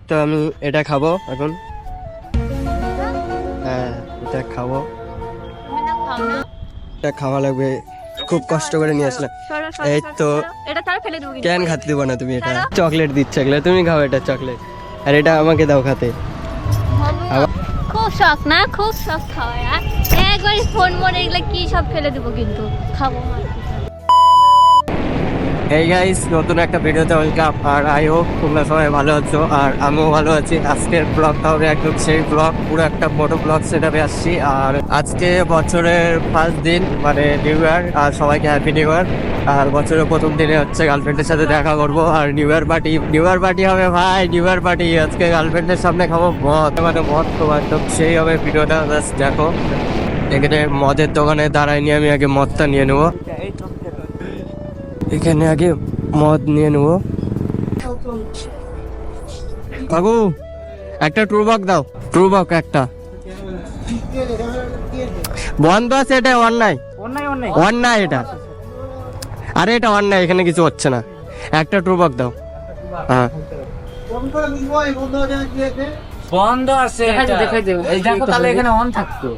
তো আমি এটা খাবো এখন। হ্যাঁ এটা খাবো, তুমি না খাও না। এটা খাওয়া লাগবে, খুব কষ্ট করে নিয়ে আসলাম। এই তো এটা তার ফেলে দেবো কিন্তু। কেন খাতে দেবো না তুমি? এটা চকলেট দিচ্ছে, এগুলো তুমি খাও, এটা চকলেট, আর এটা আমাকে দাও খাতে। খুব শখ না, খুব শখ খাওয়া। একবার ফোন মনে এগুলো কি সব ফেলে দেবো কিন্তু খাবো না। এই গাইস, নতুন একটা ভিডিওতে ওয়েলকাম। আর আই হোপ তোমরা সবাই ভালো আছো, আর আমিও ভালো আছি। আজকের ব্লগটা হবে একদম সেই ব্লগ, পুরো একটা বড় ব্লগ সেটআপে আসছি। আর আজকে বছরের ফার্স্ট দিন, মানে নিউ ইয়ার, আর সবাইকে হ্যাপি নিউ ইয়ার। আর বছরের প্রথম দিনে হচ্ছে গার্লফ্রেন্ডের সাথে দেখা করবো, আর নিউ ইয়ার পার্টি হবে ভাই। নিউ ইয়ার পার্টি আজকে গার্লফ্রেন্ডের সামনে খাবো মদ, মানে মদ তো একদম সেই হবে। ভিডিওটা জাস্ট দেখো। এখানে মদের দোকানে দাঁড়াইনি, আমি আগে মদটা নিয়ে নেবো। এখানে আগে মদ নিয়ে নেবো। কাকু একটা ট্রুবক দাও, ট্রুবক একটা। বন্ধ আছে, এটা অন্যায়, অন্যায় এটা। আরে এটা অন্যায়, এখানে কিছু হচ্ছে না। একটা ট্রুবক দাও। হ্যাঁ বন্ধ আছে, দেখাই দেবো। এই দেখো, তাহলে এখানে অন থাকতো।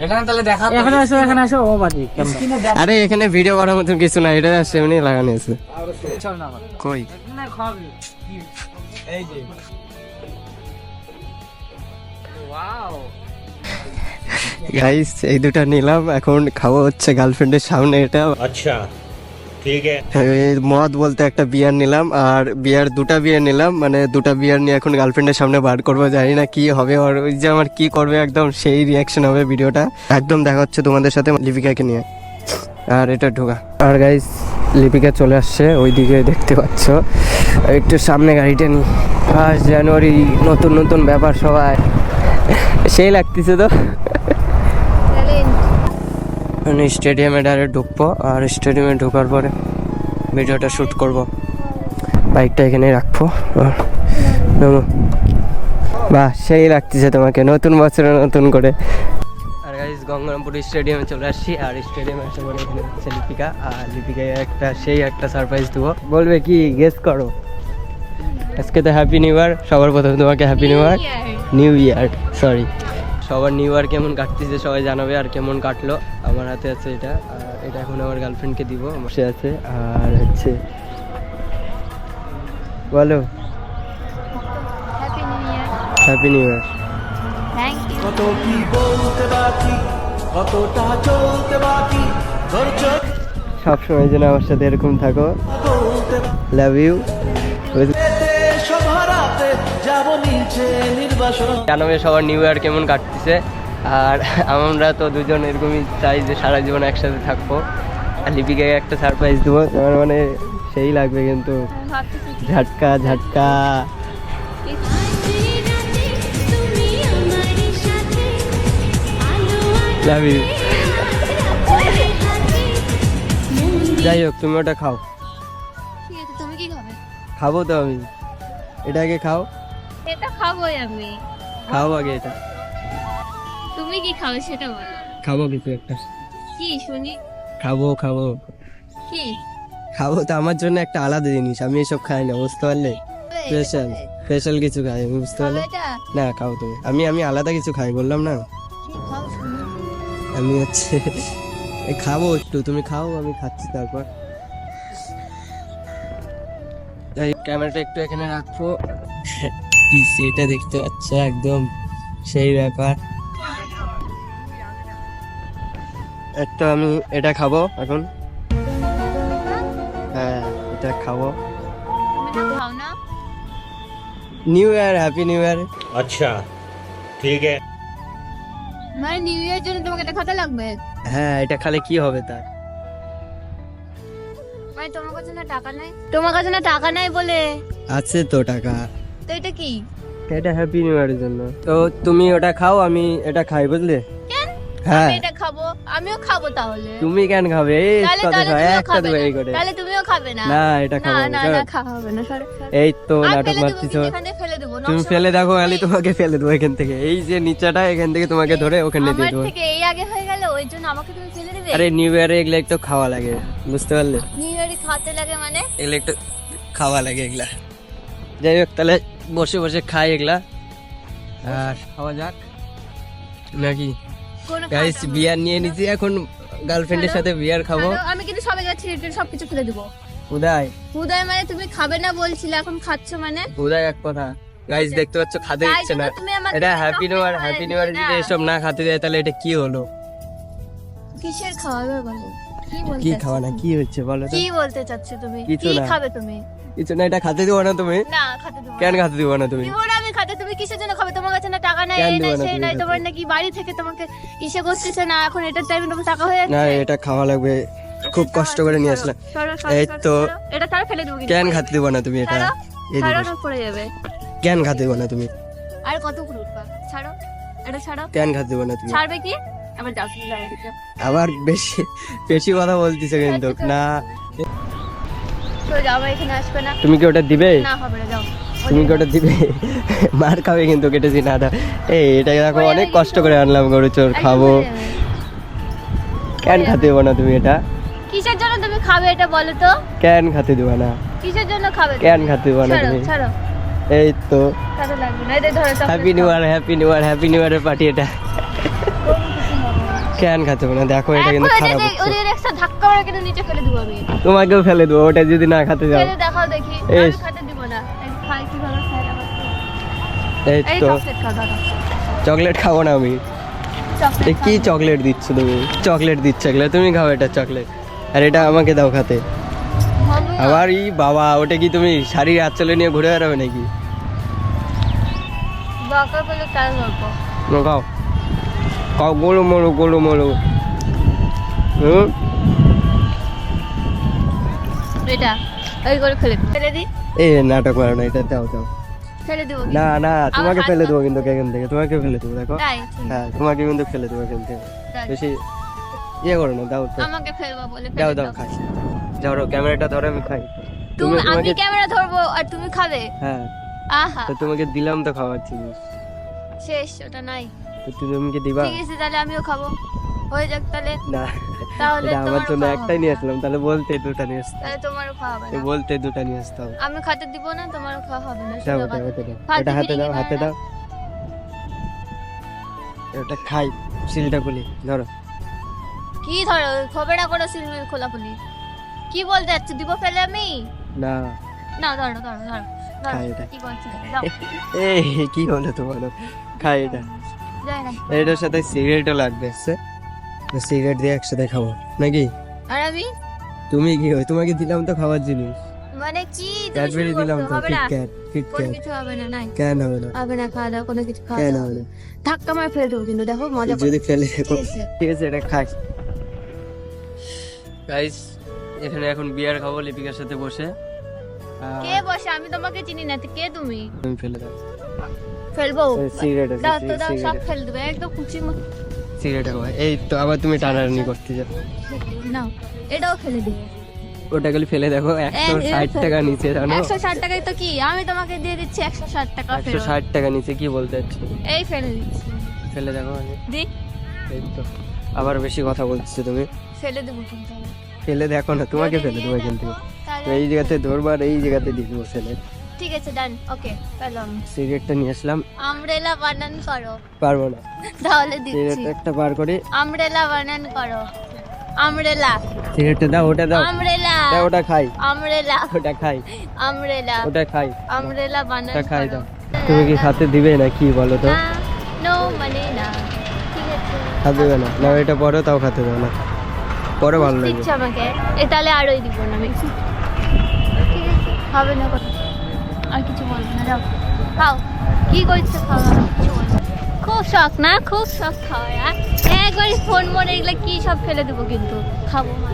এখানে তাহলে দেখা, এখানে আসো, এখানে আসো। ও বাদি, আরে এখানে ভিডিও করার মতন কিছু না, এটা এমনি লাগানো আছে। কই এই যে ওয়াও গাইস, এই দুটা নিলাম, এখন খাওয়া হচ্ছে গার্লফ্রেন্ডের সামনে। এটা अच्छा ठीक है। মদ বলতে একটা বিয়ার নিলাম, আর বিয়ার দুটা বিয়ার নিলাম, মানে দুটা বিয়ার নিয়ে এখন গার্লফ্রেন্ডের সামনে বার করবো। জানি না কি হবে, আর ওই যে আমার কি করবে, একদম সেই রিয়াকশন হবে ভিডিওটা। একদম দেখা হচ্ছে তোমাদের সাথে লিপিকাকে নিয়ে। আর এটা ঢোকা, আর গাইস লিপিকা চলে আসছে ওইদিকে, দেখতে পাচ্ছ। একটু সামনে গাড়িটা নিই। 1 জানুয়ারি, নতুন নতুন ব্যাপার, সবাই সেই লাগতেছে তো। স্টেডিয়ামে ডাইরেক্ট ঢুকবো, আর স্টেডিয়ামে ঢোকার পরে ভিডিওটা শ্যুট করব। বাইকটা এখানে রাখবো। বাহ, সেই লাগতেছে তোমাকে নতুন বছরে নতুন করে। আর গাইস, গঙ্গারামপুর স্টেডিয়ামে চলে আসছি, আর স্টেডিয়ামে আসে পরে এখানে হচ্ছে লিপিকা। আর লিপিকায় একটা সারপ্রাইজ দেবো। বলবে কি, গেস করো। আজকে তো হ্যাপি নিউ ইয়ার, সবার প্রথমে তোমাকে হ্যাপি নিউ ইয়ার, সরি। সবার নিউ ইয়ার কেমন কাটতেছে সবাই জানাবে, আর কেমন কাটলো। আমার হাতে আছে এটা, আর এটা এখন আমার গার্লফ্রেন্ডকে দিব। বসে আছে, আর হচ্ছে বলো happy new year. Happy new year. Thank you. কত কি বলতে বাকি, কতটা চলতে বাকি, সবসময় যেন আমার সাথে এরকম থাকো। Love you. সভারাতে যাব নিচে নির্বাসন। জানাবে সবার নিউ ইয়ার কেমন কাটতেছে। আর আমরা তো দুজন এরকমই চাই যে সারা জীবন একসাথে থাকবো। আর লিপিকাকে একটা সারপ্রাইজ দেবো, আমার মানে সেই লাগবে কিন্তু। ঝাটকা ঝাটকা। Love you. যাই হোক, তুমি ওটা খাও। ঠিক আছে, তুমি কি খাবে? খাবো তো আমি, এটা আগে খাও। এটা খাবোই আমি। খাও আগে এটা। তুমি কি খাবে সেটা বলো। খাবো কিছু একটা। কি শুনি? খাবো কি খাবো তো আমার জন্য একটা আলাদা জিনিস, আমি এসব খাই না, বুঝতে পারলে? স্পেশাল কিছু খাই আমি, বুঝতে পারলে? এটা না খাও তুমি, আমি আলাদা কিছু খাই, বললাম না। কি খাও শুনি? আমি হচ্ছে খাবো একটু, তুমি খাও, আমি খাচ্ছি তারপর। ক্যামেরাটা একটু এখানে রাখবো। এটা দেখতে পাচ্ছ, একদম সেই ব্যাপার। একটা আমি এটা খাবো এখন। হ্যাঁ এটা খাবো। তুমি না খাও না? নিউ ইয়ার, হ্যাপি নিউ ইয়ার। अच्छा ठीक है। মানে নিউ ইয়ার জন্য তোমাকে এটা খাতে লাগবে? হ্যাঁ এটা খালে কি হবে তার? মানে তোমার কাছে না টাকা নাই? তোমার কাছে না টাকা নাই বলে? আছে তো টাকা। তো এটা কি? এটা হ্যাপি নিউ ইয়ারের জন্য। তো তুমি ওটা খাও, আমি এটা খাই, বুঝলে? কেন? হ্যাঁ আমি এটা খাবো, আমিও খাবো তাহলে। তুমি কেন খাবে? এই তাহলে কথা তাহলে খাও, তুমিও একটা খাবে দেবো না। এই করে। তাহলে তুমিও খাবে না? না এটা না খাবো না না। না, খাওয়া হবে না, সরে সরে। এই তো আমি নাটক ফেলে দেবো মারছিস। কিন্তু, এখান থেকে ফেলে দেবো। তুমি নষ্ট ফেলে দেখো, হবে। আলি তোমাকে ফেলে দেবো এখান থেকে। এই যে নিচাটা, এখান থেকে তোমাকে ধরে ওখানে দিয়ে আমার দেবো। থেকে এই আগে হয়ে গেল, ওই জন্য আমাকে তুমি ফেলে দেবে? আরে নিউ ইয়ারে এগুলো একটু খাওয়া লাগে, বুঝতে পারলে? নিউ ইয়ারে খাতে লাগে মানে? এগুলো একটু খাওয়া লাগে এগুলা। যাই হোক তাহলে বসে বসে খাই এগুলা আর খাওয়া যাক নাকি। কোনো গাইস খাওয়া বিয়ার নিয়ে নিছি, এখন গার্লফ্রেন্ডের সাথে বিয়ার খাবো। দাও। আমি কিন্তু সবাই যাচ্ছি, সবকিছু ফেলে দিব। উদয় উদয় মানে তুমি খাবে না বলছিলে, এখন খাচ্ছ মানে? উদয় এক কথা গাইস, দেখতে পাচ্ছ খাতে তাই দিচ্ছে না। জন্য তুমি আমাকে এটা একটা হ্যাপি নিউ ইয়ার, chocolate হ্যাপি খাইয়ে নিউ ইয়ার দিলে যদি না। এসব না খাতে দেয় তাহলে এটা কি হলো? কিসের খাওয়া এবার বলো? কি বলতে কি চাচ্ছো? খাওয়া না কি হচ্ছে বলো তো? কি বলতে চাচ্ছো তুমি? কিছু কি না। খাবে তুমি? কিছু না, এটা খাতে দিবো না তুমি? না খেতে দেবো কেন না। খাতে দিবো না তুমি? দিব না আমি খেতে, তুমি কিসের জন্য খাবে? তোমার কাছে না টাকা নাই, কেন এই নাই দিবো না সেই তুমি নাই, খেতে? তোমার নাকি বাড়ি থেকে তোমাকে ইসে করতেছে না, এখন এটার টাইমে তোমার টাকা হয়ে না যাচ্ছে। এটা খাওয়া লাগবে, খুব কষ্ট করে নিয়ে আসলাম। সরো, সরো, এই সরো, তো। সরো। এটা তার ফেলে দেবো কিন্তু। কেন খাতে দিবো না তুমি এটা? ছাড়ো, এই ছাড়ো দিবো। না পড়ে যাবে। কেন খাতে দিবো না তুমি? আর কত করে উঠবা? ছাড়ো, এটা ছাড়ো। কেন খাতে দিবো না তুমি? ছাড়বে কি? আবার যাও তুমি যাও এদিকে। আবার বেশি বেশি কথা বলতিছে কিন্তু না। সরে যাও, আমার এখানে আসবে না। তুমি কি ওটা দিবে? না হবে না, যাও। তুমি কি ওটা দিবে? মার খাবে কিন্তু কেটেছি না। এই এটা দেখো অনেক কষ্ট করে আনলাম গরু চোর, একদম খাবো। পড়ে যাবে। কেন খাতে দেবো না তুমি এটা? কিসের জন্য তুমি খাবে এটা বলো তো? কেন খাতে দেবো না? কিসের জন্য খাবে তুমি? কেন খাতে দেবো না ছাড়ো, তুমি? ছাড়ো। এই তো ছাড়ো লাগবে না, এটা ধরো chocolate হ্যাপি নিউ খাও। Year, happy new year, happy new ইয়ারের পার্টি এটা। কেন খাতে দেবো না? দেখো এটা কিন্তু এখন খারাপ ওদের- হচ্ছে। ওদের একটা ধাক্কা মারা কিন্তু নিচে ফেলে দিব আমি। তোমাকেও ফেলে দেবো ওটা যদি না খাতে যাও। ফেলে দেখাও দেখি। এই। আমি খেতে দিব না। এই খাই কিভাবে খাই দেখাও তো। এই এই তো চকলেট খাও দাদা। চকলেট খাবো না আমি। চকলেট এ কি চকলেট দিচ্ছ তুমি? চকলেট দিচ্ছ এগুলো, তুমি খাও এটা চকলেট, আর এটা আমাকে দাও খাতে। আবার ই বাবা, ওটা কি তুমি শাড়ির আঁচলে নিয়ে ঘুরে বেড়াবে নাকি? দরকার পড়লে তাই করবো। খাও খাও, গোলু মরু গোলু মরু। হুম, এটা ওই করে ফেলে দিই। এই নাটক করো না, এটা দাও দাও। ফেলে দিব না না, তোমাকে হাত ফেলে দাও। দেবো কিন্তু এখান থেকে, তোমাকে ফেলে দেবো দেখো। তাই ঠিক হ্যাঁ তোমাকে কিন্তু ফেলে দেবো এখান থেকে। আছে। বেশি ইয়ে করো না, দাও তো। আমাকে ফেলবা বলে দাও ফেলে দাও দাও। খাই। ধরো ক্যামেরাটা ধরো, আমি খাই। তুমি আমি তোমাকে ক্যামেরা ধরবো আর তুমি খাবে। হ্যাঁ, আহা তো তোমাকে দিলাম তো খাওয়ার জিনিস, শেষ, ওটা নাই। তো তুমি আমাকে দিবা ঠিক আছে তাহলে আমিও খাবো, হয়ে যাক তাহলে। না? তাহলে এটা আমার তোমারও জন্য খাওয়া একটাই হবে। নিয়ে আসলাম, তাহলে বলতে দুটা নিয়ে আসতাম। তাহলে তোমারও খাওয়া হবে না। বলতে দুটা নিয়ে আসতাম। আমি খেতে দিব না, তোমারও খাওয়া হবে না। দাও শুধু ওটা খাতে হাতে দিই। দাও, ফালতু এটা হাতে ফিরিয়ে দাও, হাতে দিবা না। দাও। ওটা খাই, সিলটা খুলি ধরো। কি ধরো খবরা করো সিলমিল খোলাখুলি? কি বলতে যাচ্ছ? দিব ফেলে আমি? না না ধরো ধরো ধরো ধরো। খাই এটা। কি বলছি যাও। এই কি হলো তোমার? খাই এটা। যাই না। এটার সাথে সিগারেটও লাগবে, সিগারেট দিয়ে একসাথে খাবো নাকি? আর আমি তুমি কি হয়? তোমাকে দিলাম তো খাওয়ার জিনিস, মানে কি তুমি ক্যাডবেরি শুরু দিলাম করছো? তো, হবে না, কোনো কিটক্যাট। কিছু হবে না, নাই কেন হবে না? হবে না, খাওয়া দাওয়া কোনো কিছু খাওয়া কেন দাওয়া। হবে না? ধাক্কা মার ফেলে দেবো কিন্তু, দেখো মজা যদি ফেলে দেখো। ঠিক আছে। ঠিক আছে এটা খাই। গাইস এখানে এখন বিয়ার খাবো লিপিকার সাথে বসে। কে বসে? আমি তোমাকে চিনি না, তো কে তুমি? তুমি ফেলে দাও ফেলবো? সিগারেট দাও তো দাও, সব সিগারেট ফেলে দেবে একদম কুচি মতো। সিগারেট খাবো। এই তো আবার তুমি টানাটানি করতে যাও। নাও এটাও ফেলে দিই। ওটা খালি ফেলে দেখো, 160 টাকা নিচে জানো? 160 টাকায় তো কি, আমি তোমাকে দিয়ে দিচ্ছি 160 টাকা ফেরত। 160 টাকা নিচে কি বলতে চাচ্ছ? এই ফেলে দিচ্ছি। ফেলে দেখো আগে। দি এই তো আবার বেশি কথা বলছো তুমি। ফেলে দেবো কিন্তু আমি। ফেলে দেখো না, তোমাকে ফেলে দেবো এখান থেকে। তাহলে তো এই জায়গাতে ধরবার, এই জায়গাতে দিয়ে দেবো ফেলে। ঠিক আছে ডান, ওকে পেলাম। সিগারেটটা নিয়ে আসলাম, আমব্রেলা বানান করো, পারবো না। তাহলে দিচ্ছি। সিগারেটটা একটা বার করে, আমব্রেলা বানান করো। আমব্রেলা সিগারেটটা দাও, ওটা দাও, আমব্রেলা দাও ওটা খাই, আমব্রেলা ওটা খাই, আমব্রেলা ওটা খাই, আমব্রেলা বানান ওটা খাই করো। দাও। তুমি কি খাতে দিবে না কি বলো তো? না নো মানে না, ঠিক আছে খাতে দেবে না? না এটা পরে তাও খাতে দাও না, পরে ভালো লাগবে। দিচ্ছ আমাকে, এ তাহলে আরোই দিব না আমি। ঠিক আছে হবে না কথা, আর কিছু বলবো না, যাও খাও। কি করছো? খাওয়া কিছু বলবো না। খুব শখ না, খুব শখ খাওয়ার। একবারই ফোন মনে এগুলো কি সব ফেলে দেবো কিন্তু, খাবো না।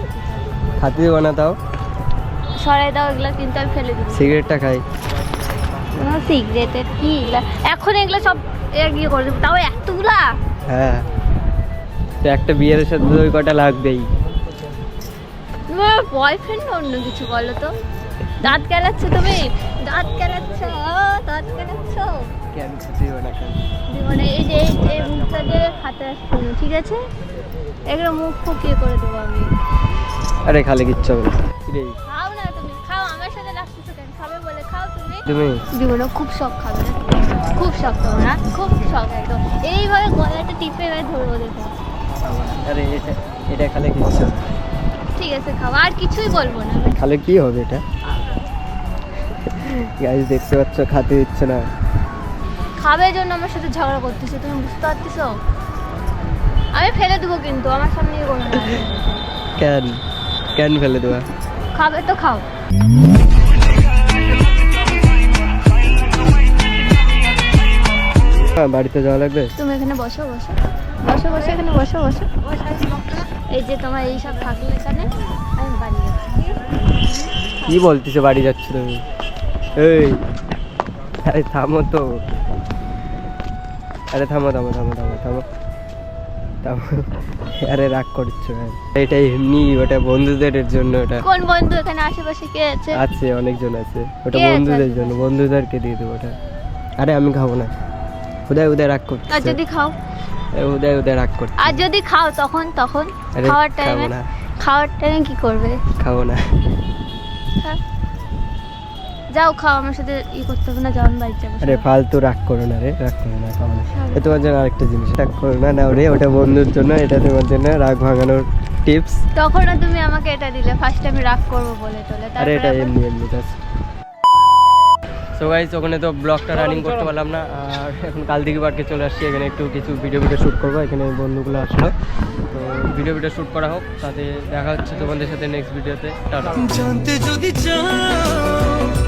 খাতে দেবো না তাও? সরাই দাও এগুলো কিন্তু আমি ফেলে দেবো। সিগারেটটা খাই। সিগারেটের কি এগুলা? এখন এগুলো সব ইয়ে করে দেবো, তাও এতগুলা। হ্যাঁ, তো একটা বিয়ের সাথে ওই কটা লাগবেই। তোমার বয়ফ্রেন্ড না অন্য কিছু বলো তো? দাঁত কেলাচ্ছ তুমি, দাঁত কেলাচ্ছ, দাঁত কেলাচ্ছ। কেন খাতে দেবো না কেন? মানে এই যে এই মুখটা দিয়ে খাতে আসছো না, ঠিক আছে? এগুলো মুখ ফুকিয়ে করে দেবো আমি। আরে খালে কিচ্ছু হবে না। কিরে, খাও না তুমি, খাও। আমার সাথে লাগতেছো কেন? খাবে বলে খাও তুমি। তুমি দিব না, খুব শখ খাবে না, খুব শখ খাবো না, খুব শখ একদম। এইভাবে গলাটা টিপে এবার ধরবো, দেখো। আরে এটা এটা খালে কি হচ্ছে? ঠিক আছে খাবো, আর কিছুই বলবো না আমি। খালে কি হবে এটা? গাইস দেখতে পাচ্ছ, খাতে দিচ্ছে না। খাবে জন্য আমার সাথে ঝগড়া করতেছে, তুমি বুঝতে পারতেছো? আমি ফেলে দেবো কিন্তু, আমার সামনে ইয়ে করো না। কেন কেন ফেলে দেওয়া? খাবে তো খাও। বাড়িতে যাওয়া লাগবে। তুমি এখানে বসো বসো বসো বসো, এখানে বসো বসো। এই যে তোমার এইসব থাকলে এখানে, আমি বাড়ি যাচ্ছি। কি বলতেছো বাড়ি যাচ্ছ তুমি? এই আরে থামো তো, আরে থামো থামো থামো থামো থামো থামো। আরে রাগ করছো? এটা এমনি, ওটা বন্ধুদের জন্য। ওটা কোন বন্ধু এখানে আশেপাশে কে আছে? আছে, অনেকজন আছে। ওটা কে আছে বন্ধুদের জন্য, আশেপাশে? বন্ধুদেরকে দিয়ে দেবো ওটা। আরে আমি খাবো না, উদয় উদয় রাগ করছে। আর যদি খাও? উদয় উদয় রাগ করছে। আর যদি খাও তখন তখন আরে খাওয়ার খাবো টাইমে, না, খাওয়ার টাইমে কি করবে? খাবো না। হ্যাঁ। যাও খাও, আমার সাথে ই করতে হবে না, যাও আমি বাড়ি যাবো। আরে ফালতু রাগ করো না রে, রাগ করো না, খাবো না। এ তোমার জন্য আরেকটা জিনিস, রাগ করো না। নাও রে, ওটা বন্ধুর জন্য, এটা তোমার জন্য রাগ ভাঙানোর টিপস। তখন তুমি আমাকে এটা দিলে, ফার্স্ট আমি রাগ করবো বলে টলে, আরে এটা তারপরে এমনি এমনি জাস্ট। সো গাইস, ওখানে তো ব্লগটা রানিং করতে পারলাম না, আর এখন কালদিঘি পার্কে চলে আসছি। এখানে একটু কিছু ভিডিও শ্যুট করবো। এখানে বন্ধুগুলো আসলো, তো ভিডিও শ্যুট করা হোক, তাতে দেখা হচ্ছে তোমাদের সাথে নেক্সট ভিডিওতে। টাটা। জানতে যদি চাও